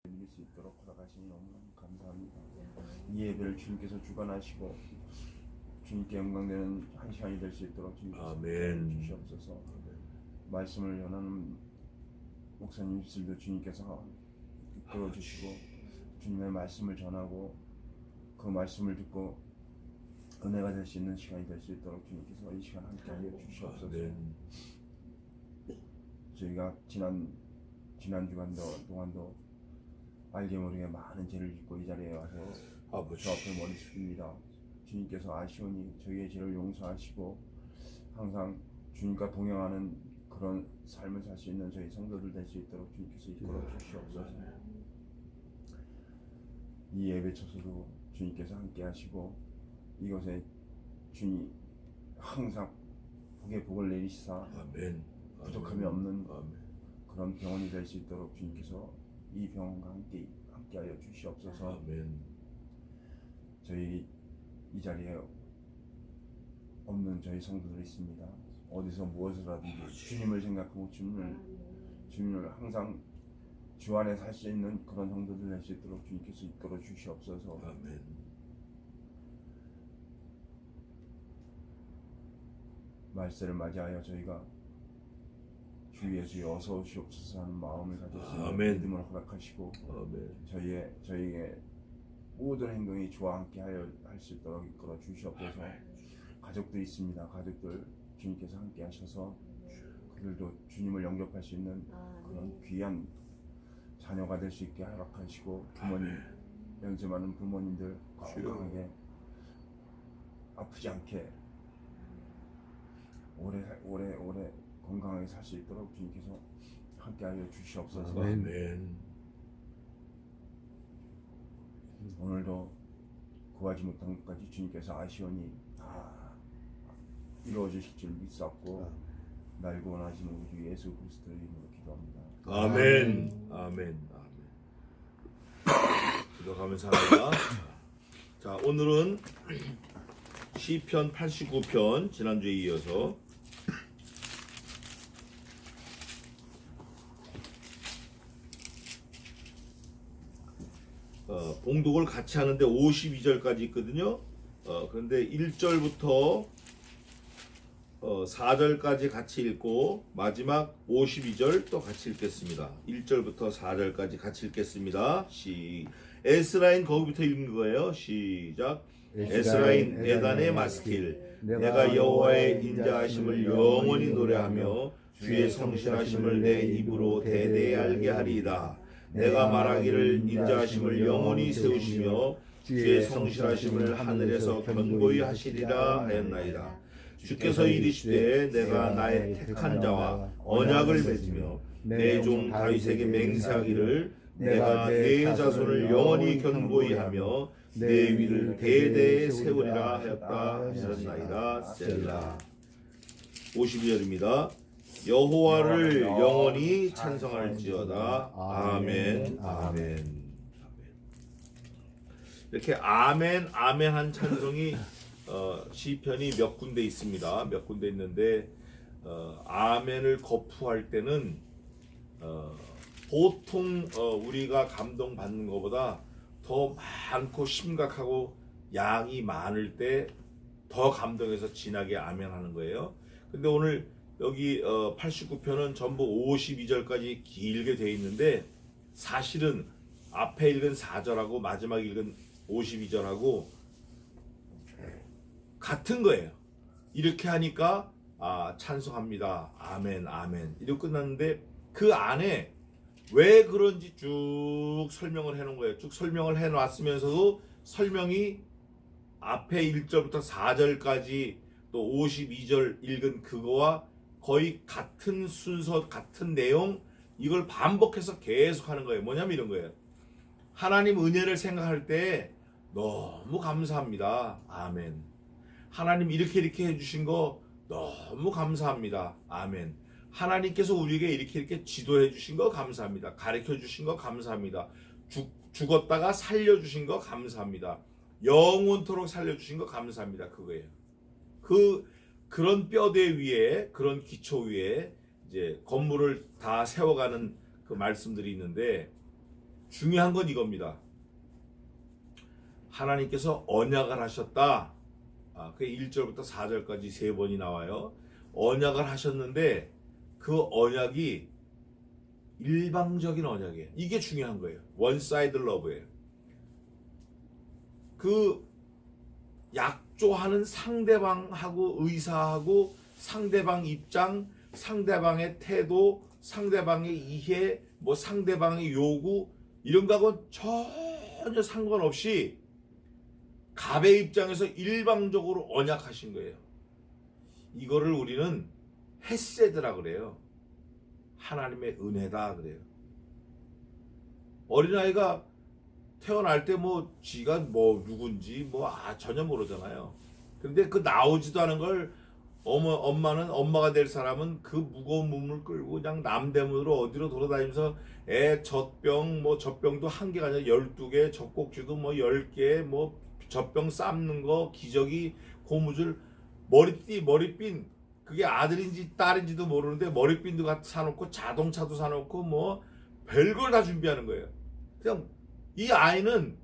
드릴 수 있도록 허락하시니 너무너무 감사합니다. 이 예배를 주님께서 주관하시고 주님께 영광되는 한 시간이 될 수 있도록 주님께서 아멘. 주시옵소서. 말씀을 전하는 목사님들도 주님께서 이끌어 주시고 주님의 말씀을 전하고 그 말씀을 듣고 은혜가 될 수 있는 시간이 될 수 있도록 주님께서 이 시간 함께하여 주시옵소서. 저희가 지난 주간 동안도 알게 모르게 많은 죄를 짓고 이 자리에 와서 주 앞에 머리 숙입니다. 주님께서 아시오니 저희의 죄를 용서하시고 항상 주님과 동행하는 그런 삶을 살 수 있는 저희 성도들 될 수 있도록 주님께서 이끌어 주시옵소서. 이 예배 초소도 주님께서 함께 하시고 이곳에 주님 항상 복의 복을 내리시사 부족함이 없는 그런 병원이 될 수 있도록 주님께서 이 병원과 함께하여 주시옵소서. 저희 이 자리에 없는 저희 성도들이 있습니다. 어디서 무엇을 하든지 주님을 생각하고 주님을 항상 주 안에 살 수 있는 그런 성도들 될 수 있도록 주님께서 이끌어 주시옵소서. 말세를 맞이하여 저희가 주 예수의 어서 오시옵소서 하는 마음을 가질 수 있는 믿음을 허락하시고 저희의 모든 행동이 주와 함께하여 할 수 있도록 이끌어 주시옵소서. 가족들이 있습니다. 가족들 주님께서 함께 하셔서 그들도 주님을 영접할 수 있는 그런 귀한 자녀가 될 수 있게 허락하시고 부모님 연세 많은 부모님들 건강하게 아프지 않게 오래 건강하게 살 수 있도록 주님께서 함께하여 주시옵소서. 오늘도 구하지 못한 것까지 주님께서 아시오니 다 이루어 주실 줄 믿사옵고 날 구원하시는 우리 주 예수 그리스도의 이름으로 기도합니다. 아멘. 기도 감사합니다. 자, 오늘은 시편 89편 지난주에 이어서 봉독을 같이 하는데 52절까지 있거든요. 그런데 1절부터 4절까지 같이 읽고 마지막 52절 또 같이 읽겠습니다. 1절부터 4절까지 같이 읽겠습니다. 에스라인 거기부터 읽는 거예요. 시작. 에스라인 에단의 마스길 내가 여호와의 인자하심을 영원히 노래하며 주의 성실하심을 내 입으로 대대히 알게 하리이다. 내가 말하기를 인자하심을 영원히 세우시며 주의 성실하심을 하늘에서 견고히 하시리라 하였나이다. 주께서 이르시되 내가 나의 택한 자와 언약을 맺으며 내 종 다윗에게 맹세하기를 내가 내 자손을 영원히 견고히 하며 내 위를 대대에 세우리라 하였다 하셨나이다. 셀라. 52절입니다. 여호와를 영원히 찬송할지어다. 아멘. 이렇게 아멘 한 찬송이 시편이 몇 군데 있습니다. 몇 군데 있는데 아멘을 거푸할 때는 보통 우리가 감동받는 것보다 더 많고 심각하고 양이 많을 때 더 감동해서 진하게 아멘 하는 거예요. 근데 오늘 여기 89편은 전부 52절까지 길게 돼 있는데 사실은 앞에 읽은 4절하고 마지막 읽은 52절하고 같은 거예요. 이렇게 하니까 찬송합니다. 아멘 이렇게 끝났는데 그 안에 왜 그런지 쭉 설명을 해놓은 거예요. 쭉 설명을 해놨으면서도 설명이 앞에 1절부터 4절까지 또 52절 읽은 그거와 거의 같은 순서 같은 내용 이걸 반복해서 계속 하는 거예요. 뭐냐면 이런 거예요. 하나님 은혜를 생각할 때 너무 감사합니다. 아멘. 하나님 이렇게 해주신 거 너무 감사합니다. 아멘. 하나님께서 우리에게 이렇게 지도해 주신 거 감사합니다. 가르쳐 주신 거 감사합니다. 죽었다가 살려주신 거 감사합니다. 영원토록 살려주신 거 감사합니다. 그거예요. 그런 뼈대 위에 그런 기초 위에 이제 건물을 다 세워가는 그 말씀들이 있는데 중요한 건 이겁니다. 하나님께서 언약을 하셨다. 그게 1절부터 4절까지 3번이 나와요. 언약을 하셨는데 그 언약이 일방적인 언약이에요. 이게 중요한 거예요. 원사이드 러브예요. 그 약조하는 상대방하고 의사하고 상대방 입장, 상대방의 태도, 상대방의 이해, 뭐 상대방의 요구 이런 거하고는 전혀 상관없이 갑의 입장에서 일방적으로 언약하신 거예요. 이거를 우리는 헤세드라 그래요. 하나님의 은혜다 그래요. 어린아이가 태어날 때 뭐 지가 뭐 누군지 뭐 전혀 모르잖아요. 근데 그 나오지도 않은 걸 엄마는 엄마가 될 사람은 그 무거운 몸을 끌고 그냥 남대문으로 어디로 돌아다니면서 애 젖병 뭐 젖병도 한 개가 아니라 12개, 젖꼭지도 뭐 10개, 뭐 젖병 삶는 거, 기저귀, 고무줄, 머리핀 그게 아들인지 딸인지도 모르는데 머리핀도 사놓고 자동차도 사놓고 뭐 별걸 다 준비하는 거예요. 그냥 이 아이는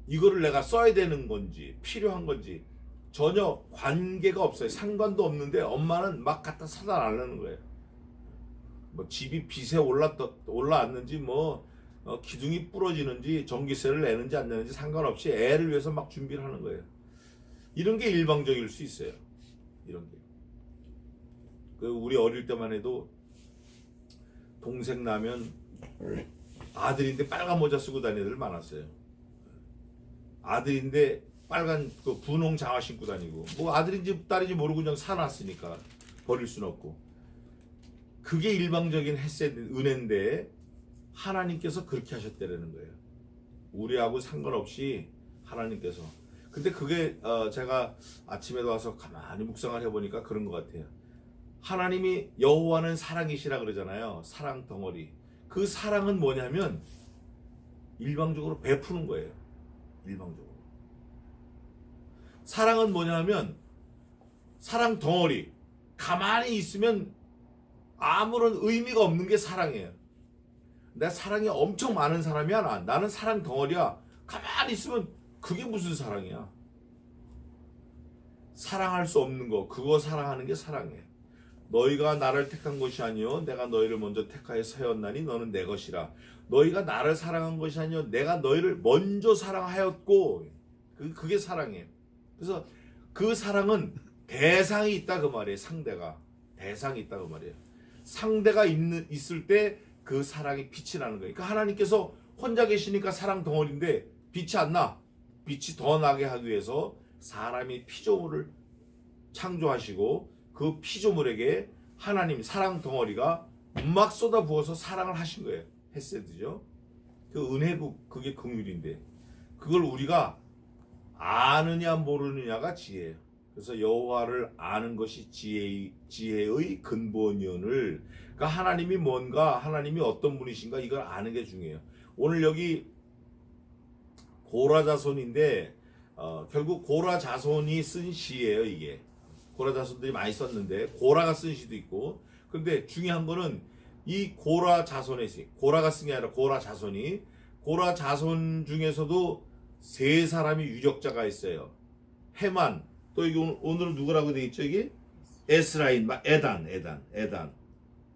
이거를 내가 써야 되는 건지 필요한 건지 전혀 관계가 없어요. 상관도 없는데 엄마는 막 갖다 사다 달라는 거예요. 뭐 집이 빚에 올라왔는지 뭐 기둥이 부러지는지 전기세를 내는지 안 내는지 상관없이 애를 위해서 막 준비를 하는 거예요. 이런 게 일방적일 수 있어요. 이런 게. 우리 어릴 때만 해도 동생 나면 아들인데 빨간 모자 쓰고 다니는 애들 많았어요. 아들인데 빨간 그 분홍 장화 신고 다니고 뭐 아들인지 딸인지 모르고 그냥 사놨으니까 버릴 수는 없고 그게 일방적인 은혜인데 하나님께서 그렇게 하셨다라는 거예요. 우리하고 상관없이 하나님께서. 근데 그게 제가 아침에도 와서 가만히 묵상을 해보니까 그런 것 같아요. 하나님이 여호와는 사랑이시라 그러잖아요. 사랑 덩어리. 그 사랑은 뭐냐면 일방적으로 베푸는 거예요. 일방적으로. 사랑은 뭐냐면 사랑 덩어리. 가만히 있으면 아무런 의미가 없는 게 사랑이에요. 내가 사랑이 엄청 많은 사람이야. 나는 사랑 덩어리야. 가만히 있으면 그게 무슨 사랑이야. 사랑할 수 없는 거 그거 사랑하는 게 사랑이에요. 너희가 나를 택한 것이 아니요 내가 너희를 먼저 택하여 세웠나니 너는 내 것이라. 너희가 나를 사랑한 것이 아니요 내가 너희를 먼저 사랑하였고 그게 사랑이에요. 그래서 그 사랑은 대상이 있다 그 말이에요. 상대가 대상이 있다 그 말이에요. 상대가 있을 때 그 사랑이 빛이 나는 거예요. 그러니까 하나님께서 혼자 계시니까 사랑 덩어리인데 빛이 안 나. 빛이 더 나게 하기 위해서 사람이 피조물을 창조하시고 그 피조물에게 하나님 사랑 덩어리가 막 쏟아부어서 사랑을 하신 거예요. 헤세드죠. 그 은혜국 그게 긍휼인데 그걸 우리가 아느냐 모르느냐가 지혜예요. 그래서 여호와를 아는 것이 지혜의 근본이오늘. 그러니까 하나님이 뭔가 하나님이 어떤 분이신가 이걸 아는 게 중요해요. 오늘 여기 고라 자손인데 결국 고라 자손이 쓴 시예요. 이게 고라 자손들이 많이 썼는데 고라가 쓴 시도 있고 근데 중요한 거는 이 고라 자손의 시 고라가 쓴 게 아니라 고라 자손이 고라 자손 중에서도 세 사람이 유력자가 있어요. 헤만 또 이게 오늘은 누구라고 돼 있죠 이게 에스라인 에단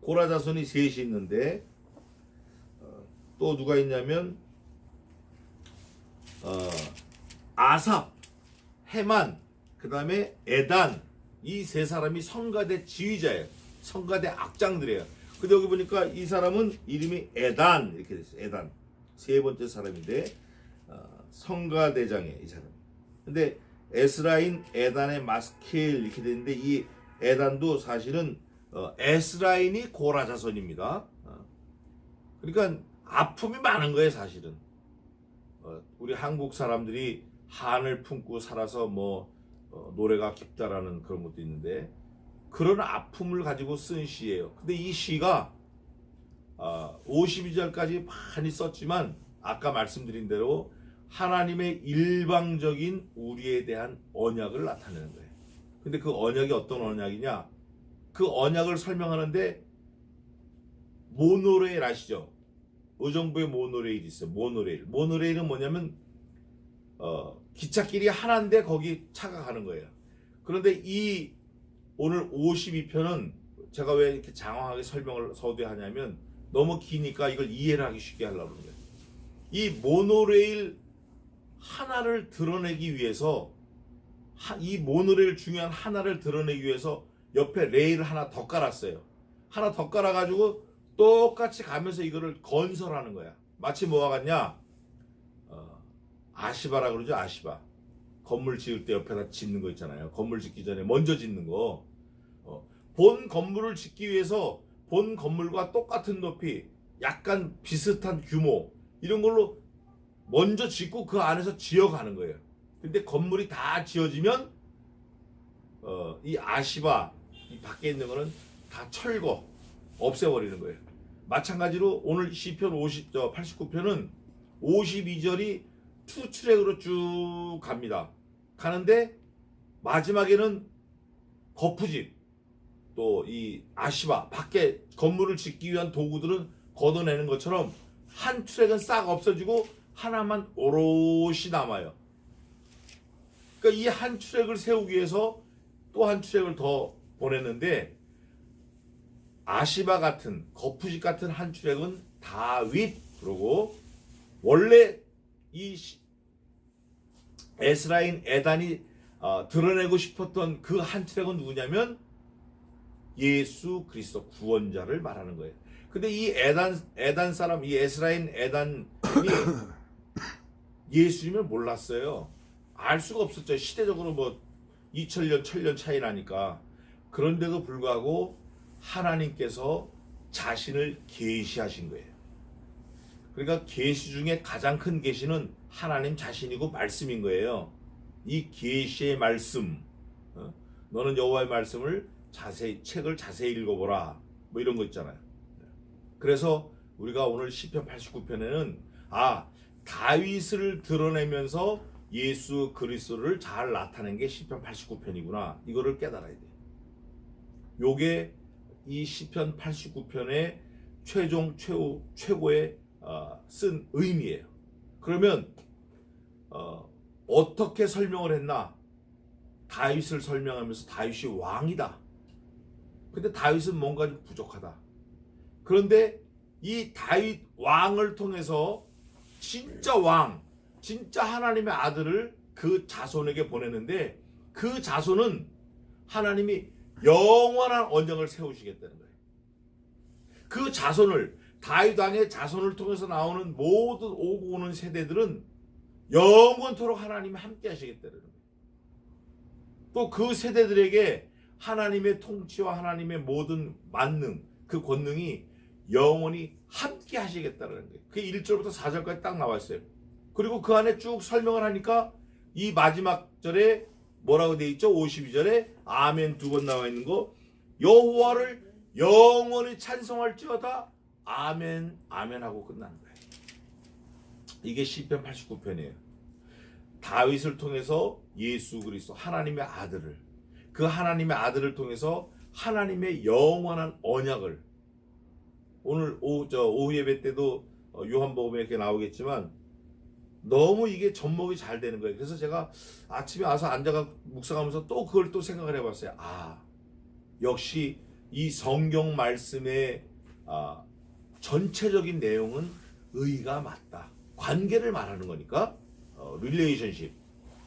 고라 자손이 셋이 있는데 또 누가 있냐면 아삽 헤만 그 다음에 에단 이 세 사람이 성가대 지휘자예요. 성가대 악장들이에요. 근데 여기 보니까 이 사람은 이름이 에단 이렇게 됐어요. 에단 세 번째 사람인데 성가대장이에요 이 사람. 근데 에스라인 에단의 마스킬 이렇게 되는데 이 에단도 사실은 에스라인이 고라 자손입니다. 그러니까 아픔이 많은 거예요 사실은. 우리 한국 사람들이 한을 품고 살아서 뭐 노래가 깊다라는 그런 것도 있는데 그런 아픔을 가지고 쓴 시예요. 근데 이 시가 52절까지 많이 썼지만 아까 말씀드린 대로 하나님의 일방적인 우리에 대한 언약을 나타내는 거예요. 근데 그 언약이 어떤 언약이냐? 그 언약을 설명하는데 모노레일 아시죠? 의정부에 모노레일이 있어요. 모노레일은 뭐냐면 기찻길이 하나인데 거기 차가 가는 거예요. 그런데 이 오늘 52편은 제가 왜 이렇게 장황하게 설명을 서두에 하냐면 너무 기니까 이걸 이해를 하기 쉽게 하려고 그러는 거예요. 이 모노레일 하나를 드러내기 위해서 이 모노레일 중요한 하나를 드러내기 위해서 옆에 레일을 하나 더 깔았어요. 하나 더 깔아가지고 똑같이 가면서 이거를 건설하는 거야. 마치 뭐와 같냐? 아시바라 그러죠. 아시바. 건물 지을 때 옆에다 짓는 거 있잖아요. 건물 짓기 전에 먼저 짓는 거. 본 건물을 짓기 위해서 본 건물과 똑같은 높이, 약간 비슷한 규모 이런 걸로 먼저 짓고 그 안에서 지어가는 거예요. 근데 건물이 다 지어지면 이 아시바 이 밖에 있는 거는 다 철거 없애버리는 거예요. 마찬가지로 오늘 시편 89편은 52절이 투트랙으로 쭉 갑니다. 가는데 마지막에는 거푸집 또 이 아시바 밖에 건물을 짓기 위한 도구들은 걷어내는 것처럼 한 트랙은 싹 없어지고 하나만 오롯이 남아요. 그러니까 이 한 트랙을 세우기 위해서 또 한 트랙을 더 보냈는데 아시바 같은 거푸집 같은 한 트랙은 다윗 그러고 원래 이 에스라인 에단이 드러내고 싶었던 그 한 트랙은 누구냐면 예수 그리스도 구원자를 말하는 거예요. 근데 이 에단 사람 이 에스라인 에단이 예수님을 몰랐어요. 알 수가 없었죠. 시대적으로 뭐 2000년 1000년 차이 나니까. 그런데도 불구하고 하나님께서 자신을 계시하신 거예요. 그러니까 계시 중에 가장 큰 계시는 하나님 자신이고 말씀인 거예요. 이 계시의 말씀, 너는 여호와의 말씀을 책을 자세히 읽어보라, 뭐 이런 거 있잖아요. 그래서 우리가 오늘 시편 89편에는 다윗을 드러내면서 예수 그리스도를 잘 나타낸 게 시편 89편이구나, 이거를 깨달아야 돼요. 요게 이 시편 89편의 최고의 쓴 의미예요. 그러면 어떻게 설명을 했나? 다윗을 설명하면서 다윗이 왕이다. 근데 다윗은 뭔가 좀 부족하다. 그런데 이 다윗 왕을 통해서 진짜 왕, 진짜 하나님의 아들을 그 자손에게 보내는데 그 자손은 하나님이 영원한 언약을 세우시겠다는 거예요. 그 자손을, 다윗 왕의 자손을 통해서 나오는 모든 오고 오는 세대들은 영원토록 하나님이 함께 하시겠다는 거예요. 또 그 세대들에게 하나님의 통치와 하나님의 모든 만능, 그 권능이 영원히 함께 하시겠다는 거예요. 그게 1절부터 4절까지 딱 나와 있어요. 그리고 그 안에 쭉 설명을 하니까 이 마지막 절에 뭐라고 되어 있죠? 52절에 아멘 두 번 나와 있는 거, 여호와를 영원히 찬송할지어다 아멘 아멘 하고 끝나는 거예요. 이게 시편 89편이에요. 다윗을 통해서 예수 그리스도 하나님의 아들을, 그 하나님의 아들을 통해서 하나님의 영원한 언약을, 오늘 오후 예배 때도 요한복음에 이렇게 나오겠지만 너무 이게 접목이 잘 되는 거예요. 그래서 제가 아침에 와서 앉아가 묵상하면서 또 그걸 또 생각을 해봤어요. 역시 이 성경 말씀의 전체적인 내용은 의가 맞다. 관계를 말하는 거니까 릴레이션십.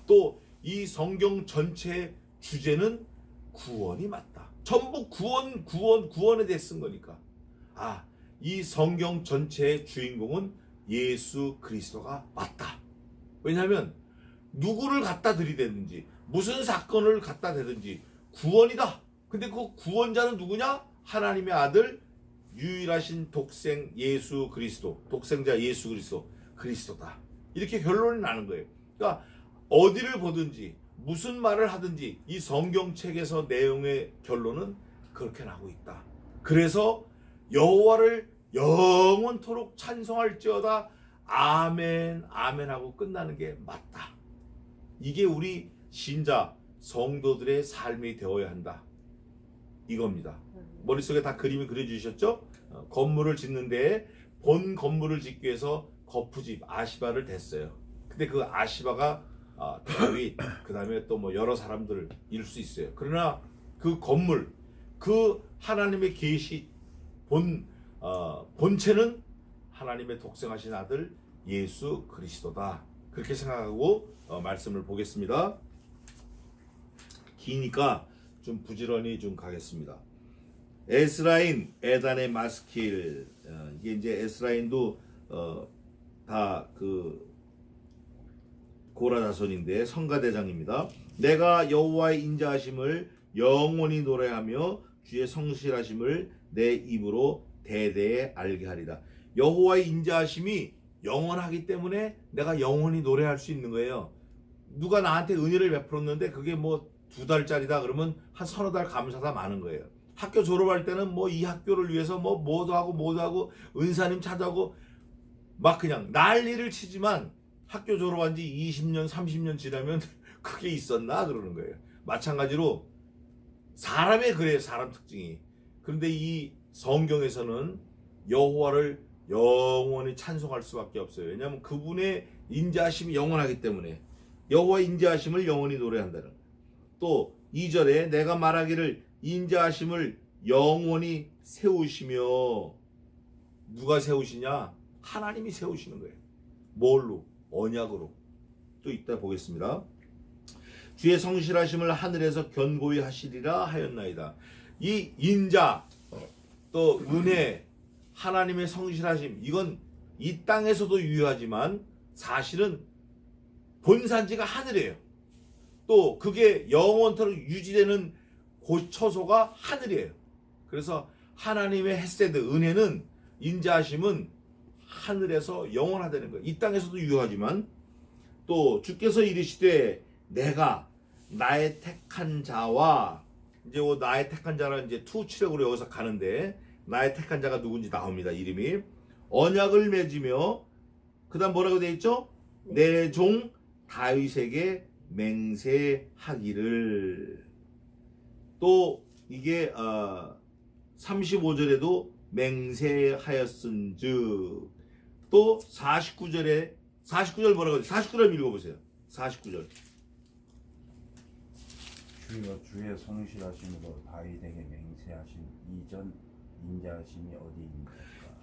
또 이 성경 전체의 주제는 구원이 맞다. 전부 구원에 대해 쓴 거니까. 이 성경 전체의 주인공은 예수 그리스도가 맞다. 왜냐하면 누구를 갖다 들이대든지 무슨 사건을 갖다 대든지 구원이다. 근데 그 구원자는 누구냐? 하나님의 아들 유일하신 독생 예수 그리스도, 독생자 예수 그리스도다. 이렇게 결론이 나는 거예요. 그러니까 어디를 보든지 무슨 말을 하든지 이 성경책에서 내용의 결론은 그렇게 나오고 있다. 그래서 여호와를 영원토록 찬송할지어다 아멘 아멘 하고 끝나는 게 맞다. 이게 우리 신자 성도들의 삶이 되어야 한다. 이겁니다. 머릿속에 다 그림이 그려주셨죠? 건물을 짓는데 본 건물을 짓기 위해서 거푸집 아시바를 댔어요. 근데 그 아시바가 다윗 그 다음에 또 뭐 여러 사람들일 수 있어요. 그러나 그 건물, 그 하나님의 계시 본체는 하나님의 독생하신 아들 예수 그리스도다. 그렇게 생각하고 말씀을 보겠습니다. 기니까 좀 부지런히 좀 가겠습니다. 에스라인 에단의 마스킬, 이게 이제 에스라인도 다 그 고라 자손인데 성가대장입니다. 내가 여호와의 인자하심을 영원히 노래하며 주의 성실하심을 내 입으로 대대에 알게 하리라. 여호와의 인자하심이 영원하기 때문에 내가 영원히 노래할 수 있는 거예요. 누가 나한테 은혜를 베풀었는데 그게 뭐 2달짜리다 그러면 한 서너 달 감사가 많은 거예요. 학교 졸업할 때는 뭐 이 학교를 위해서 뭐도 하고 은사님 찾아오고 막 그냥 난리를 치지만 학교 졸업한 지 20년 30년 지나면 그게 있었나 그러는 거예요. 마찬가지로 사람의 그래요. 사람 특징이. 그런데 이 성경에서는 여호와를 영원히 찬송할 수밖에 없어요. 왜냐하면 그분의 인자하심이 영원하기 때문에 여호와의 인자하심을 영원히 노래한다는 거예요. 또 2절에 내가 말하기를 인자하심을 영원히 세우시며, 누가 세우시냐? 하나님이 세우시는 거예요. 뭘로? 언약으로. 또 이따 보겠습니다. 주의 성실하심을 하늘에서 견고히 하시리라 하였나이다. 이 인자, 또 은혜, 하나님의 성실하심, 이건 이 땅에서도 유효하지만 사실은 본산지가 하늘이에요. 또 그게 영원토록 유지되는 처소가 하늘이에요. 그래서 하나님의 헤세드, 은혜는, 인자하심은 하늘에서 영원하다는 거예요. 이 땅에서도 유효하지만 또 주께서 이르시되 내가 나의 택한 자와, 이제 나의 택한 자는 이제 투치력으로 여기서 가는데 나의 택한 자가 누군지 나옵니다. 이름이 언약을 맺으며, 그 다음 뭐라고 되어 있죠? 내 종 다윗에게 맹세하기를. 또 이게 35절에도 맹세하였은즉, 또 49절 뭐라고 하죠? 49절 읽어보세요. 49절. 주여 주의 성실하심으로 다윗에게 맹세하신 이전 인자하심이 어디입니까?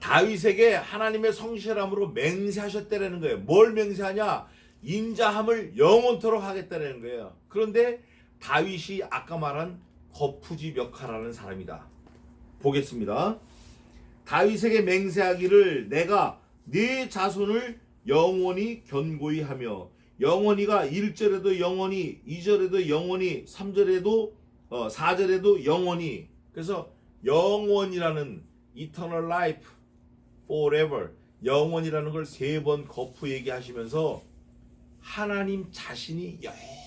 다윗에게 하나님의 성실함으로 맹세하셨다라는 거예요. 뭘 맹세하냐? 인자함을 영원토록 하겠다라는 거예요. 그런데 다윗이 아까 말한 거푸집 역할하는 사람이다. 보겠습니다. 다윗에게 맹세하기를 내가 네 자손을 영원히 견고히 하며, 영원히가 1절에도 영원히, 2절에도 영원히, 3절에도 4절에도 영원히. 그래서 영원이라는 eternal life, forever, 영원이라는 걸 3번 거푸 얘기하시면서 하나님 자신이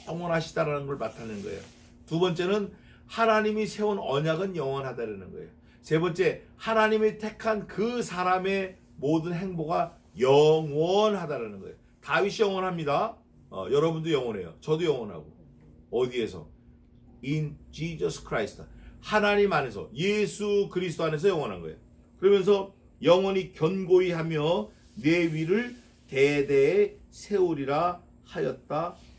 영원하시다라는 걸 나타내는 거예요. 두 번째는 하나님이 세운 언약은 영원하다라는 거예요. 세 번째, 하나님이 택한 그 사람의 모든 행보가 영원하다라는 거예요. 다윗이 영원합니다. 여러분도 영원해요. 저도 영원하고. 어디에서? In Jesus Christ. 하나님 안에서, 예수 그리스도 안에서 영원한 거예요. 그러면서 영원히 견고히 하며 내 위를 대대에 세우리라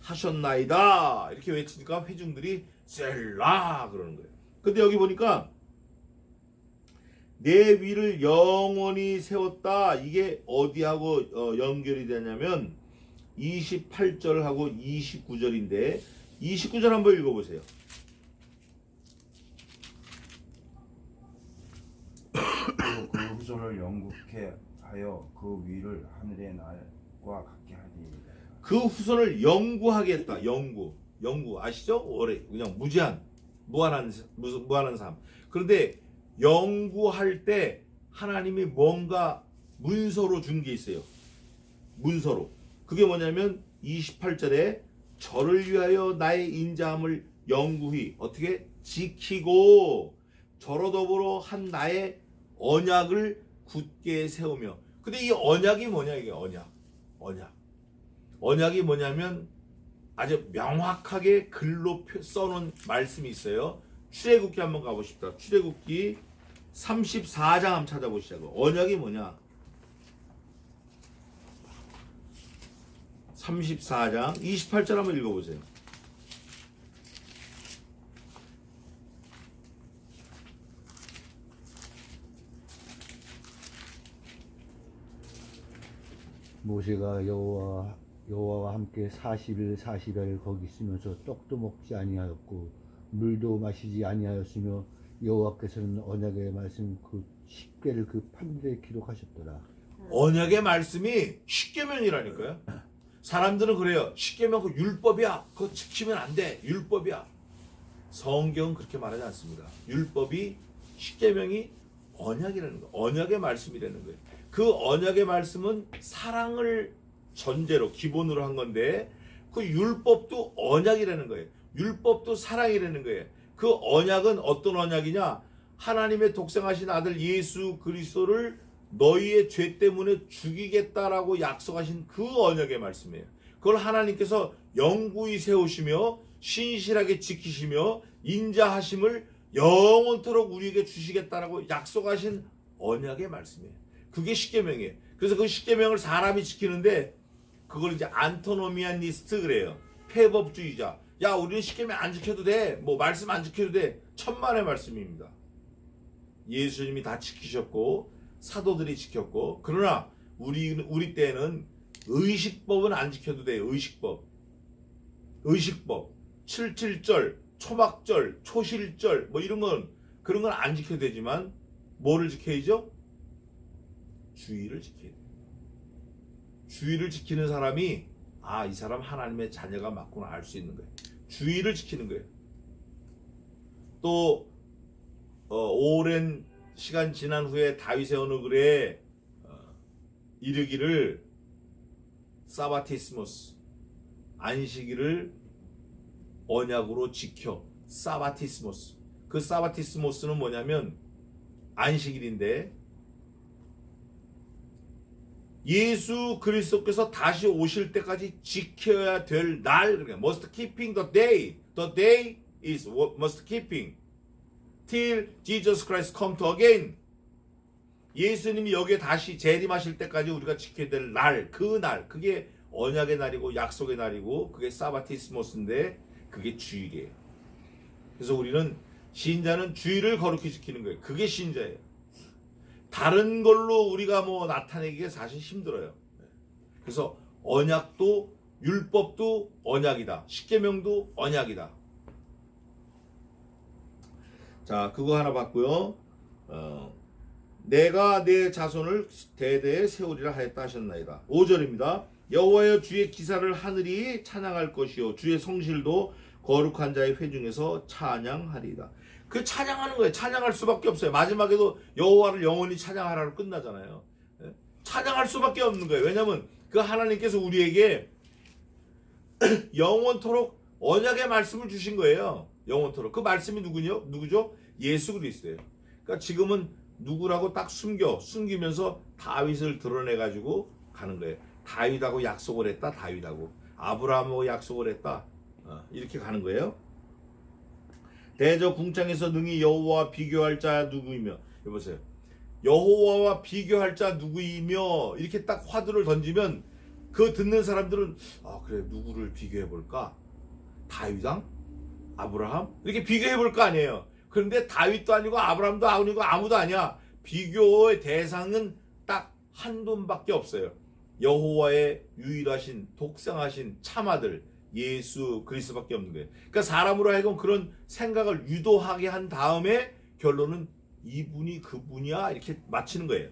하셨나이다. 이렇게 외치니까 회중들이 셀라 그러는 거예요. 근데 여기 보니까 내 위를 영원히 세웠다. 이게 어디하고 연결이 되냐면 28절하고 29절인데 29절 한번 읽어보세요. 그 후손을 영국케 하여 그 위를 하늘의 날과 같게 하리이다. 그 후손을 영구하게 했다. 영구 아시죠? 오래 그냥 무한한 삶. 그런데 영구할 때 하나님이 뭔가 문서로 준 게 있어요. 문서로. 그게 뭐냐면 28절에 저를 위하여 나의 인자함을 영구히 어떻게 지키고 저로 더불어 한 나의 언약을 굳게 세우며. 근데 이 언약이 뭐냐? 이게 언약이 뭐냐면 아주 명확하게 글로 써놓은 말씀이 있어요. 출애굽기 한번 가보십시다. 출애굽기 34장 한번 찾아보시자고. 언약이 뭐냐? 34장 28절 한번 읽어보세요. 모세가 여호와와 함께 40일 40일 거기 있으면서 떡도 먹지 아니하였고 물도 마시지 아니하였으며 여호와께서는 언약의 말씀 그 십계를 그 판대에 기록하셨더라. 언약의 말씀이 십계명이라니까요. 사람들은 그래요. 십계명 그 율법이야. 그거 지키면 안 돼. 율법이야. 성경은 그렇게 말하지 않습니다. 율법이 십계명이 언약이라는 거예요. 언약의 말씀이라는 거예요. 그 언약의 말씀은 사랑을 전제로 기본으로 한 건데 그 율법도 언약이라는 거예요. 율법도 사랑이라는 거예요. 그 언약은 어떤 언약이냐? 하나님의 독생하신 아들 예수 그리스도를 너희의 죄 때문에 죽이겠다라고 약속하신 그 언약의 말씀이에요. 그걸 하나님께서 영구히 세우시며 신실하게 지키시며 인자하심을 영원토록 우리에게 주시겠다라고 약속하신 언약의 말씀이에요. 그게 십계명이에요. 그래서 그 십계명을 사람이 지키는데 그걸 이제 안토노미아니스트 그래요. 폐법주의자. 야, 우리는 십계명 안 지켜도 돼. 뭐 말씀 안 지켜도 돼. 천만의 말씀입니다. 예수님이 다 지키셨고 사도들이 지켰고, 그러나 우리 때는 의식법은 안 지켜도 돼요. 의식법 77절 초막절 초실절 뭐 이런 건 그런 건 안 지켜도 되지만 뭐를 지켜야죠? 주의를 지켜야 돼요. 주의를 지키는 사람이 아, 이 사람 하나님의 자녀가 맞구나 알 수 있는 거예요. 주의를 지키는 거예요. 또 오랜 시간 지난 후에 다윗의 어느 글에 이르기를 사바티스모스 안식일을 언약으로 지켜. 사바티스모스. 그 사바티스모스는 뭐냐면 안식일인데 예수 그리스도께서 다시 오실 때까지 지켜야 될 날, 그러니까 must keeping the day. The day is must keeping till Jesus Christ come to again. 예수님이 여기에 다시 재림하실 때까지 우리가 지켜야 될 날, 그 날, 그게 언약의 날이고 약속의 날이고 그게 사바티스모스인데 그게 주일이에요. 그래서 우리는 신자는 주일을 거룩히 지키는 거예요. 그게 신자예요. 다른 걸로 우리가 뭐 나타내기가 사실 힘들어요. 그래서 언약도 율법도 언약이다. 십계명도 언약이다. 자, 그거 하나 봤고요. 내가 내 자손을 대대에 세우리라 하였다 하셨나이다. 5절입니다. 여호와여 주의 기사를 하늘이 찬양할 것이요 주의 성실도 거룩한 자의 회중에서 찬양하리이다. 그 찬양하는 거예요. 찬양할 수밖에 없어요. 마지막에도 여호와를 영원히 찬양하라로 끝나잖아요. 찬양할 수밖에 없는 거예요. 왜냐하면 그 하나님께서 우리에게 영원토록 언약의 말씀을 주신 거예요. 영원토록. 그 말씀이 누구죠? 예수 그리스도예요. 그러니까 지금은 누구라고 딱 숨기면서 다윗을 드러내가지고 가는 거예요. 다윗하고 약속을 했다. 다윗하고 아브라함하고 약속을 했다. 이렇게 가는 거예요. 대저 궁창에서 능히 여호와와 비교할 자 누구이며, 여보세요. 여호와와 비교할 자 누구이며 이렇게 딱 화두를 던지면 그 듣는 사람들은 아 그래 누구를 비교해 볼까? 다윗랑 아브라함 이렇게 비교해 볼 거 아니에요. 그런데 다윗도 아니고 아브라함도 아니고 아무도 아니야. 비교의 대상은 딱 한 분밖에 없어요. 여호와의 유일하신 독생하신 참아들 예수 그리스도밖에 없는 거예요. 그러니까 사람으로 하여금 그런 생각을 유도하게 한 다음에 결론은 이분이 그분이야 이렇게 맞히는 거예요.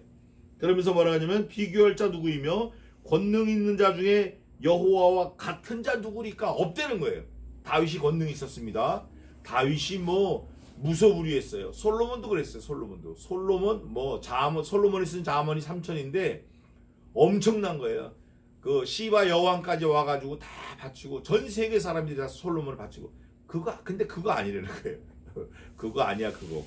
그러면서 뭐라 하냐면 비교할 자 누구이며 권능 있는 자 중에 여호와와 같은 자 누구니까 없다는 거예요. 다윗이 권능이 있었습니다. 다윗이 뭐 무소불위했어요. 솔로몬도 그랬어요. 솔로몬이 쓴 자문이 3천인데 엄청난 거예요. 그 시바 여왕까지 와가지고 다 바치고 전 세계 사람들이 다 솔로몬을 바치고 근데 그거 아니라는 거예요. 그거 아니야 그거.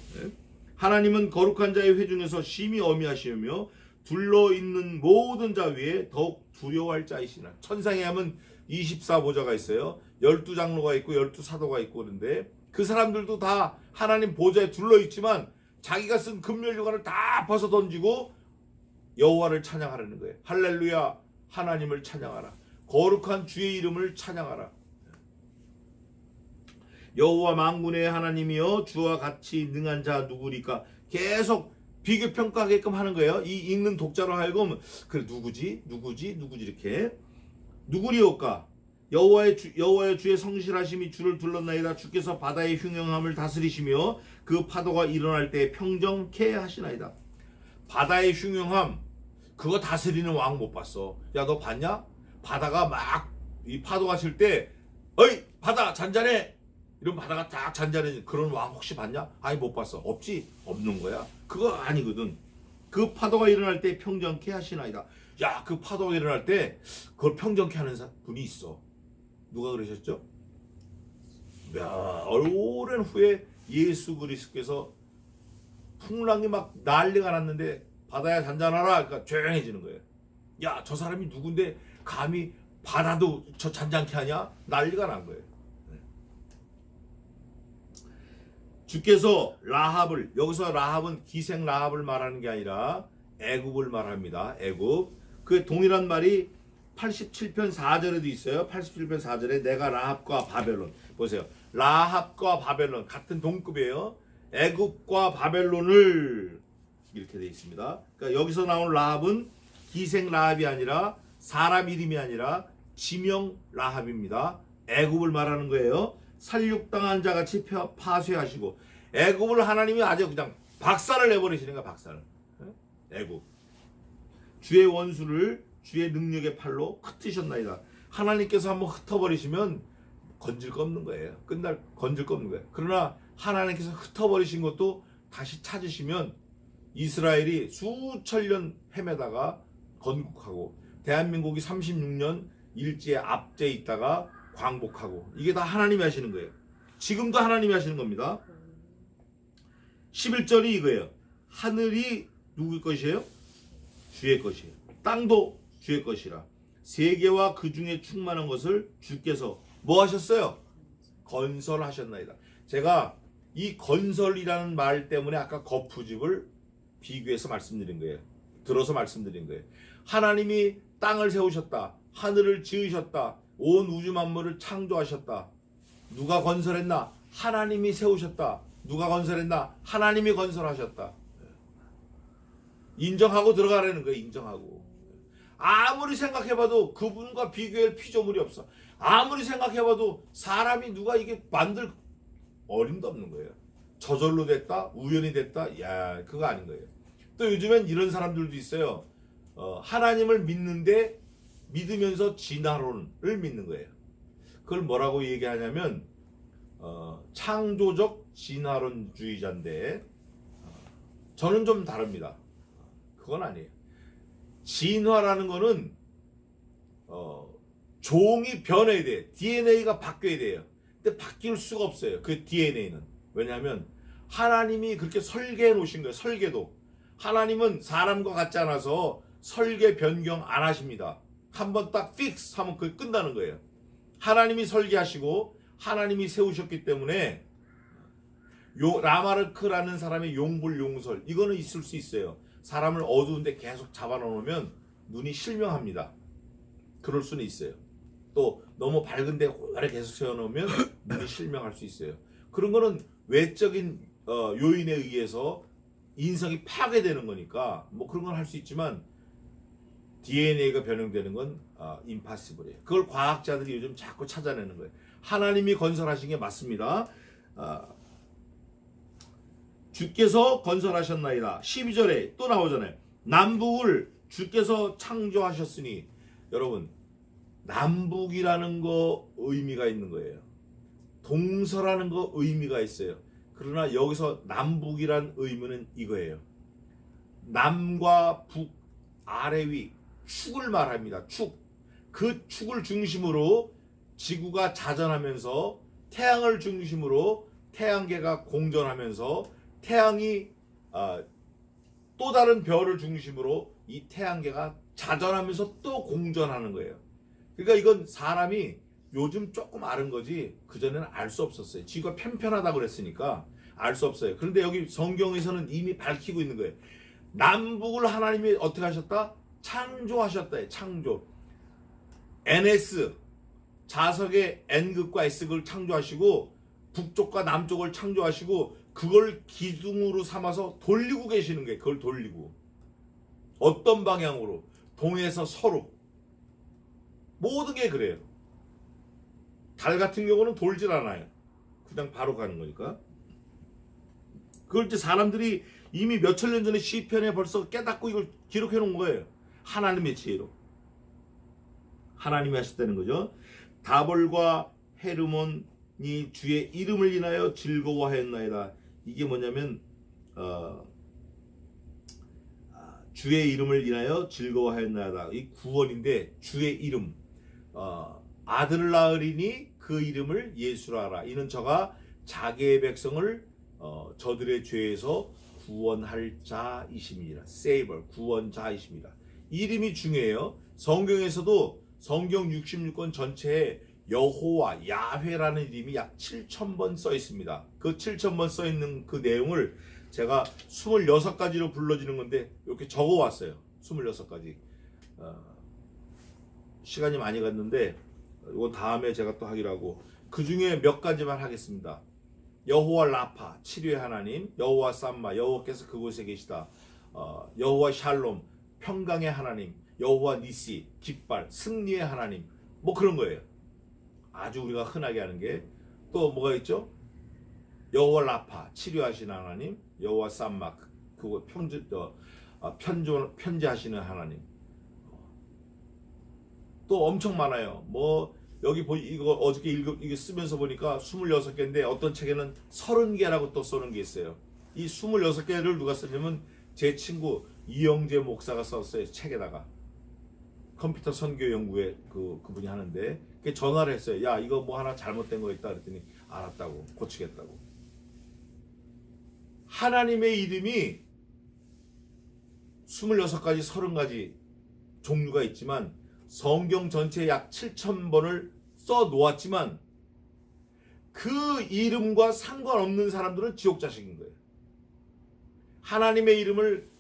하나님은 거룩한 자의 회중에서 심히 어미하시며 둘러 있는 모든 자 위에 더욱 두려워할 자이시나. 천상에 하면 24보좌가 있어요. 12장로가 있고 12사도가 있고 그런데 그 사람들도 다 하나님 보좌에 둘러 있지만 자기가 쓴 금멸류관을 다 벗어 던지고 여호와를 찬양하라는 거예요. 할렐루야 하나님을 찬양하라. 거룩한 주의 이름을 찬양하라. 여호와 만군의 하나님이여 주와 같이 능한 자 누구리까? 계속 비교 평가하게끔 하는 거예요. 이 읽는 독자로 하여금 그래 누구지 이렇게 누구리오까? 여호와의 주의 성실하심이 주를 둘렀나이다. 주께서 바다의 흉영함을 다스리시며 그 파도가 일어날 때 평정케 하시나이다. 바다의 흉영함 그거 다스리는 왕 못 봤어. 야 너 봤냐? 바다가 막 이 파도가 칠 때 어이 바다 잔잔해 이런 바다가 딱 잔잔해 그런 왕 혹시 봤냐? 아니 못 봤어. 없지? 없는 거야. 그거 아니거든. 그 파도가 일어날 때 평정케 하시나이다. 야 그 파도가 일어날 때 그걸 평정케 하는 분이 있어. 누가 그러셨죠? 야 오랜 후에 예수 그리스도께서 풍랑이 막 난리가 났는데 바다야 잔잔하라. 그러니까 조용해지는 거예요. 야 저 사람이 누군데 감히 바다도 저 잔잔케 하냐? 난리가 난 거예요. 주께서 라합을, 여기서 라합은 기생 라합을 말하는 게 아니라 애굽을 말합니다. 애굽. 그 동일한 말이 87편 4절에도 있어요. 87편 4절에 내가 라합과 바벨론. 보세요. 라합과 바벨론 같은 동급이에요. 애굽과 바벨론을 이렇게 되어 있습니다. 그러니까 여기서 나온 라합은 기생 라합이 아니라 사람 이름이 아니라 지명 라합입니다. 애굽을 말하는 거예요. 살육당한 자같이 파쇄하시고 애굽을 하나님이 아주 그냥 박살을 내버리시는 거야. 박살을. 애굽. 주의 원수를 주의 능력의 팔로 흩으셨나이다. 하나님께서 한번 흩어버리시면 건질 거 없는 거예요. 건질 거 없는 거예요. 그러나 하나님께서 흩어버리신 것도 다시 찾으시면 이스라엘이 수천 년 헤매다가 건국하고 대한민국이 36년 일제에 압제해 있다가 광복하고 이게 다 하나님이 하시는 거예요. 지금도 하나님이 하시는 겁니다. 11절이 이거예요. 하늘이 누구의 것이에요? 주의 것이에요. 땅도 주의 것이라. 세계와 그 중에 충만한 것을 주께서 뭐 하셨어요? 건설하셨나이다. 제가 이 건설이라는 말 때문에 아까 거푸집을 비교해서 말씀드린 거예요. 들어서 말씀드린 거예요. 하나님이 땅을 세우셨다. 하늘을 지으셨다. 온 우주 만물을 창조하셨다. 누가 건설했나? 하나님이 세우셨다. 누가 건설했나? 하나님이 건설하셨다. 인정하고 들어가라는 거예요. 인정하고. 아무리 생각해봐도 그분과 비교할 피조물이 없어. 아무리 생각해봐도 사람이 누가 이게 만들 어림도 없는 거예요. 저절로 됐다, 우연히 됐다, 야 그거 아닌 거예요. 또 요즘엔 이런 사람들도 있어요. 하나님을 믿는데 믿으면서 진화론을 믿는 거예요. 그걸 뭐라고 얘기하냐면 창조적 진화론주의자인데 저는 좀 다릅니다. 그건 아니에요. 진화라는 거는 종이 변해야 돼. DNA가 바뀌어야 돼요. 근데 바뀔 수가 없어요. 그 DNA는. 왜냐하면 하나님이 그렇게 설계해 놓으신 거예요. 설계도. 하나님은 사람과 같지 않아서 설계 변경 안 하십니다. 한번 딱 픽스 하면 그게 끝나는 거예요. 하나님이 설계하시고 하나님이 세우셨기 때문에 라마르크라는 사람의 용불용설 이거는 있을 수 있어요. 사람을 어두운데 계속 잡아놓으면 눈이 실명합니다. 그럴 수는 있어요. 또 너무 밝은데 오래 계속 세워놓으면 눈이 실명할 수 있어요. 그런 거는 외적인 요인에 의해서 인성이 파괴되는 거니까 뭐 그런 건 할 수 있지만 DNA가 변형되는 건 impossible이에요. 그걸 과학자들이 요즘 자꾸 찾아내는 거예요. 하나님이 건설하신 게 맞습니다. 주께서 건설하셨나이다. 12절에 또 나오잖아요. 남북을 주께서 창조하셨으니 여러분 남북이라는 거 의미가 있는 거예요. 동서라는 거 의미가 있어요. 그러나 여기서 남북이란 의미는 이거예요. 남과 북, 아래 위 축을 말합니다. 축. 그 축을 중심으로 지구가 자전하면서 태양을 중심으로 태양계가 공전하면서 태양이 또 다른 별을 중심으로 이 태양계가 자전하면서 또 공전하는 거예요. 그러니까 이건 사람이 요즘 조금 아는 거지 그전에는 알 수 없었어요. 지구가 편편하다고 그랬으니까 알 수 없어요. 그런데 여기 성경에서는 이미 밝히고 있는 거예요. 남북을 하나님이 어떻게 하셨다? 창조하셨다. 창조. NS 자석의 N극과 S극을 창조하시고 북쪽과 남쪽을 창조하시고 그걸 기둥으로 삼아서 돌리고 계시는 거예요. 그걸 돌리고 어떤 방향으로? 동에서 서로. 모든 게 그래요. 달 같은 경우는 돌질 않아요. 그냥 바로 가는 거니까. 그걸 이제 사람들이 이미 몇천 년 전에 시편에 벌써 깨닫고 이걸 기록해 놓은 거예요. 하나님의 지혜로. 하나님이 하셨다는 거죠. 다볼과 헤르몬이 주의 이름을 인하여 즐거워하였나이다. 이게 뭐냐면 주의 이름을 인하여 즐거워하였나이다. 이 구원인데 주의 이름. 아들을 낳으리니 그 이름을 예수라 하라. 이는 저가 자기의 백성을 저들의 죄에서 구원할 자이심이라. Savior, 구원자이심이라. 이름이 중요해요. 성경에서도 성경 66권 전체에 여호와, 야훼라는 이름이 약 7,000번 써 있습니다. 그 7,000번 써 있는 그 내용을 제가 26가지로 불러지는 건데 이렇게 적어 왔어요. 26가지. 시간이 많이 갔는데 이거 다음에 제가 또 하기로 하고, 그 중에 몇 가지만 하겠습니다. 여호와 라파, 치료의 하나님. 여호와 삼마, 여호와께서 그곳에 계시다. 여호와 샬롬, 평강의 하나님. 여호와 니시, 깃발, 승리의 하나님. 뭐 그런 거예요. 아주 우리가 흔하게 하는 게. 또 뭐가 있죠? 여호와 라파, 치료하시는 하나님. 여호와 삼마, 그거 편지하시는 하나님. 또 엄청 많아요. 뭐 여기 이거 어저께 이거 쓰면서 보니까 26개인데 어떤 책에는 30개라고 또 써놓은 게 있어요. 이 26개를 누가 쓰냐면 제 친구 이영재 목사가 썼어요. 책에다가. 컴퓨터 선교 연구에 그분이 하는데 전화를 했어요. 야, 이거 뭐 하나 잘못된 거 있다 그랬더니 알았다고, 고치겠다고. 하나님의 이름이 26가지 30가지 종류가 있지만 성경 전체에 약 7,000번을 써 놓았지만 그 이름과 상관없는 사람들은 지옥 자식인 거예요. 하나님의 이름을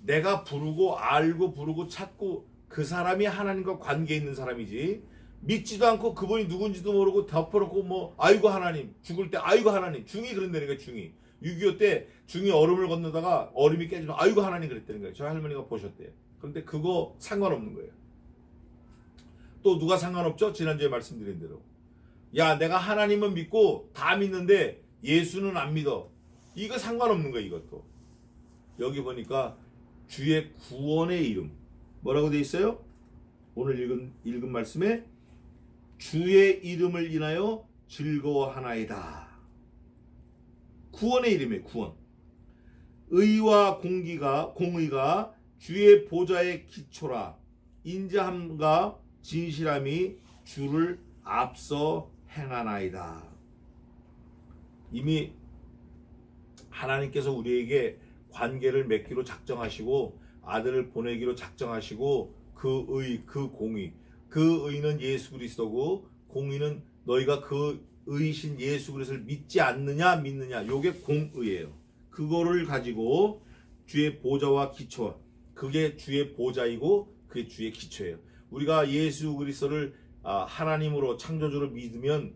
내가 부르고 알고 부르고 찾고 그 사람이 하나님과 관계 있는 사람이지, 믿지도 않고 그분이 누군지도 모르고 덮어놓고 뭐 아이고 하나님, 죽을 때 아이고 하나님, 중이 그런다는 거예요. 중이 6.25 때 중이 얼음을 건너다가 얼음이 깨지면 아이고 하나님 그랬다는 거예요. 저희 할머니가 보셨대요. 그런데 그거 상관없는 거예요. 또 누가 상관없죠? 지난주에 말씀드린 대로. 야, 내가 하나님은 믿고 다 믿는데 예수는 안 믿어. 이거 상관없는 거예요. 이것도. 여기 보니까 주의 구원의 이름 뭐라고 돼 있어요? 오늘 읽은 말씀에 주의 이름을 인하여 즐거워하나이다. 구원의 이름이에요. 구원. 의와 공의가 주의 보좌의 기초라. 인자함과 진실함이 주를 앞서 행하나이다. 이미 하나님께서 우리에게 관계를 맺기로 작정하시고 아들을 보내기로 작정하시고 그 공의, 그 의는 예수 그리스도고 공의는 너희가 그 의이신 예수 그리스도를 믿지 않느냐 믿느냐, 요게 공의예요. 그거를 가지고 주의 보좌와 기초, 그게 주의 보좌이고 그게 주의 기초예요. 우리가 예수 그리스도를 하나님으로 창조주로 믿으면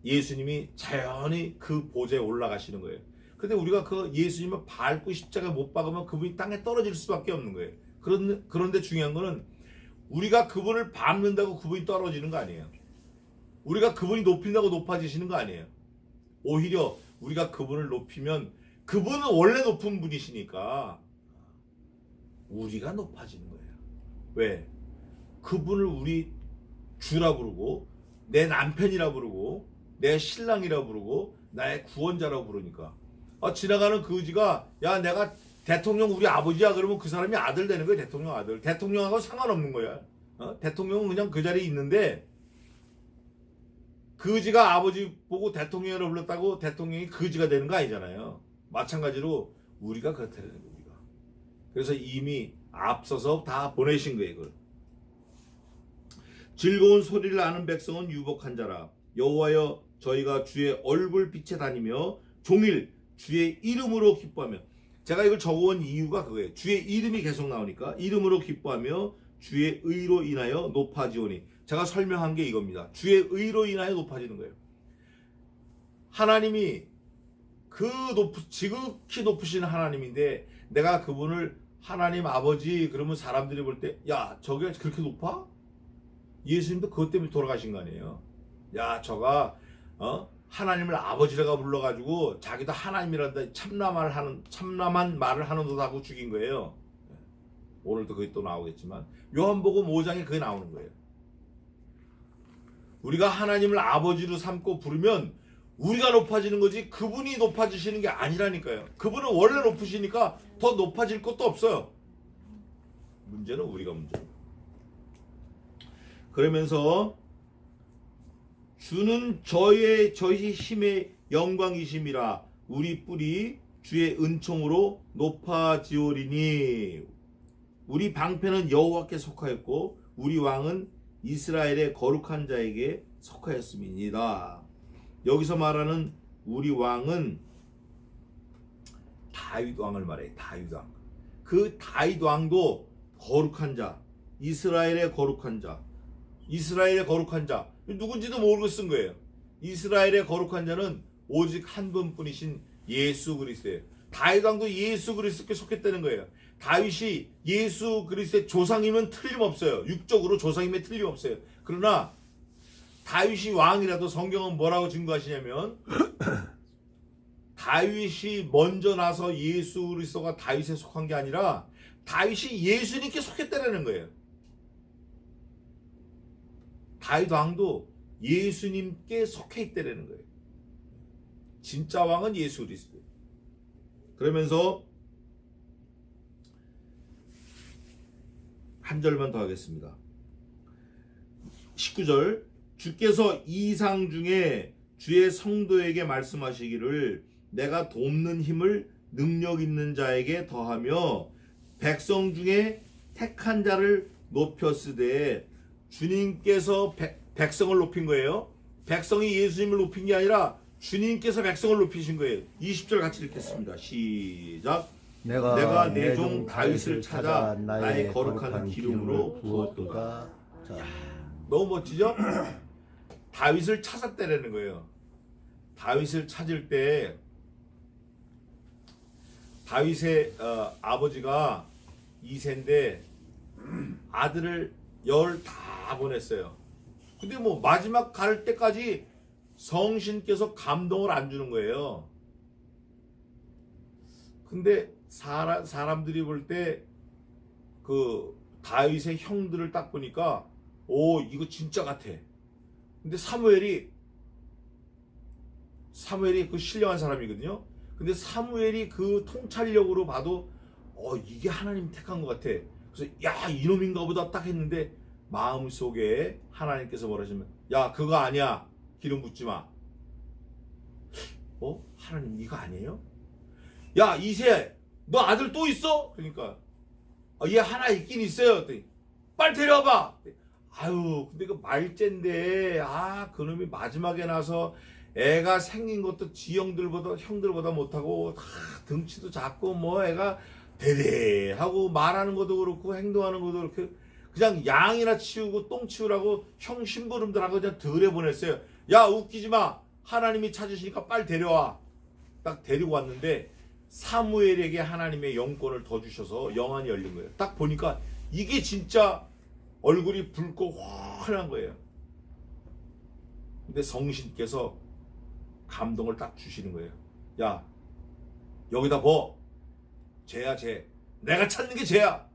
예수님이 자연히 그 보좌에 올라가시는 거예요. 근데 우리가 그 예수님을 밟고 십자가 못 박으면 그분이 땅에 떨어질 수밖에 없는 거예요. 그런데 중요한 거는 우리가 그분을 밟는다고 그분이 떨어지는 거 아니에요. 우리가 그분이 높인다고 높아지시는 거 아니에요. 오히려 우리가 그분을 높이면 그분은 원래 높은 분이시니까 우리가 높아지는 거예요. 왜? 그분을 우리 주라 부르고 내 남편이라 부르고 내 신랑이라 부르고 나의 구원자라고 부르니까 지나가는 그 의지가 야, 내가 대통령 우리 아버지야 그러면 그 사람이 아들 되는 거예요. 대통령 아들. 대통령하고 상관없는 거야. 대통령은 그냥 그 자리에 있는데 그 의지가 아버지 보고 대통령이라고 불렀다고 대통령이 그 의지가 되는 거 아니잖아요. 마찬가지로 우리가 그렇다는 거예요. 우리가. 그래서 이미 앞서서 다 보내신 거예요. 이걸. 즐거운 소리를 아는 백성은 유복한 자라. 여호와여, 저희가 주의 얼굴 빛에 다니며 종일 주의 이름으로 기뻐하며. 제가 이걸 적어온 이유가 그거예요. 주의 이름이 계속 나오니까 이름으로 기뻐하며 주의 의로 인하여 높아지오니. 제가 설명한 게 이겁니다. 주의 의로 인하여 높아지는 거예요. 하나님이 지극히 높으신 하나님인데 내가 그분을 하나님 아버지 그러면 사람들이 볼 때 야 저게 그렇게 높아? 예수님도 그것 때문에 돌아가신 거 아니에요. 야 저가 하나님을 아버지라고 불러가지고 자기도 하나님이란다 참남한 말을 하는도다고 죽인 거예요. 오늘도 그게 또 나오겠지만 요한복음 5장에 그게 나오는 거예요. 우리가 하나님을 아버지로 삼고 부르면 우리가 높아지는 거지 그분이 높아지시는 게 아니라니까요. 그분은 원래 높으시니까 더 높아질 것도 없어요. 문제는 우리가 문제예요. 그러면서 주는 저희 힘의 영광이심이라 우리 뿔이 주의 은총으로 높아지오리니 우리 방패는 여호와께 속하였고 우리 왕은 이스라엘의 거룩한 자에게 속하였음이니이다. 여기서 말하는 우리 왕은 다윗 왕을 말해. 다윗 왕. 그 다윗 왕도 거룩한 자, 이스라엘의 거룩한 자, 이스라엘의 거룩한 자 누군지도 모르고 쓴 거예요. 이스라엘의 거룩한 자는 오직 한 분뿐이신 예수 그리스도예요. 다윗 왕도 예수 그리스도께 속했다는 거예요. 다윗이 예수 그리스도의 조상이면 틀림없어요. 육적으로 조상임에 틀림없어요. 그러나 다윗이 왕이라도 성경은 뭐라고 증거하시냐면 다윗이 먼저 나서 예수 그리스도가 다윗에 속한 게 아니라 다윗이 예수님께 속했다는 거예요. 다윗 왕도 예수님께 속해 있다는 거예요. 진짜 왕은 예수 그리스도. 그러면서 한 절만 더 하겠습니다. 19절 주께서 이상 중에 주의 성도에게 말씀하시기를 내가 돕는 힘을 능력 있는 자에게 더하며 백성 중에 택한 자를 높였으되 주님께서 백성을 높인 거예요. 백성이 예수님을 높인 게 아니라 주님께서 백성을 높이신 거예요. 20절 같이 읽겠습니다. 시작. 내가 내 종 다윗을 찾아 나의 거룩한 기름으로 부었도다. 너무 멋지죠? 다윗을 찾았다라는 거예요. 다윗을 찾을 때 다윗의 아버지가 이세인데 아들을 10 다 보냈어요. 근데 뭐 마지막 갈 때까지 성신께서 감동을 안 주는 거예요. 근데 사람들이 볼 때 그 다윗의 형들을 딱 보니까 오 이거 진짜 같아. 근데 사무엘이 그 신령한 사람이거든요. 근데 사무엘이 그 통찰력으로 봐도 이게 하나님 택한 것 같아. 그래서 야 이놈인가 보다 딱 했는데 마음속에 하나님께서 뭐라 하시면 야 그거 아니야. 기름 붓지 마. 하나님 이거 아니에요? 야 이세 너 아들 또 있어? 그러니까 얘 하나 있긴 있어요. 빨리 데려와봐. 아유 근데 그 말째인데 그놈이 마지막에 나서 애가 생긴 것도 형들보다 못하고 다 덩치도 작고 뭐 애가 대대하고 말하는 것도 그렇고 행동하는 것도 그렇고 그냥 양이나 치우고 똥 치우라고 형 심부름들하고 그냥 들여 보냈어요. 야 웃기지 마. 하나님이 찾으시니까 빨리 데려와. 딱 데리고 왔는데 사무엘에게 하나님의 영권을 더 주셔서 영안이 열린 거예요. 딱 보니까 이게 진짜 얼굴이 붉고 환한 거예요. 근데 성신께서 감동을 딱 주시는 거예요. 야 여기다 쟤야 쟤. 내가 찾는 게 쟤야.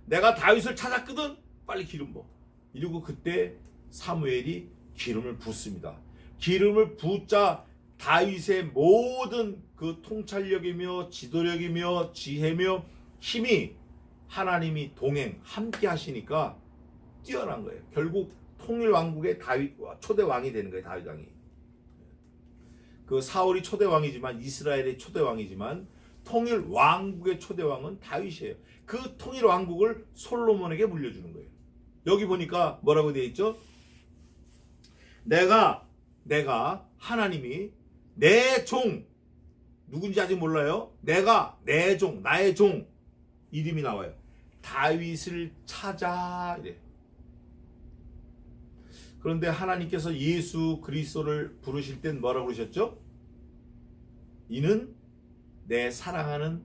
내가 다윗을 찾았거든. 빨리 기름 부어. 이러고 그때 사무엘이 기름을 붓습니다. 기름을 붓자 다윗의 모든 그 통찰력이며 지도력이며 지혜며 힘이 하나님이 함께 하시니까 뛰어난 거예요. 결국 통일 왕국의 초대 왕이 되는 거예요. 다윗 왕이. 그 사울이 초대 왕이지만 이스라엘의 초대 왕이지만 통일 왕국의 초대 왕은 다윗이에요. 그 통일 왕국을 솔로몬에게 물려주는 거예요. 여기 보니까 뭐라고 되어 있죠? 내가 하나님이 내 종 누군지 아직 몰라요. 내가 내 종 나의 종 이름이 나와요. 다윗을 찾아 이래. 그런데 하나님께서 예수 그리스도를 부르실 땐 뭐라고 그러셨죠? 이는 내 사랑하는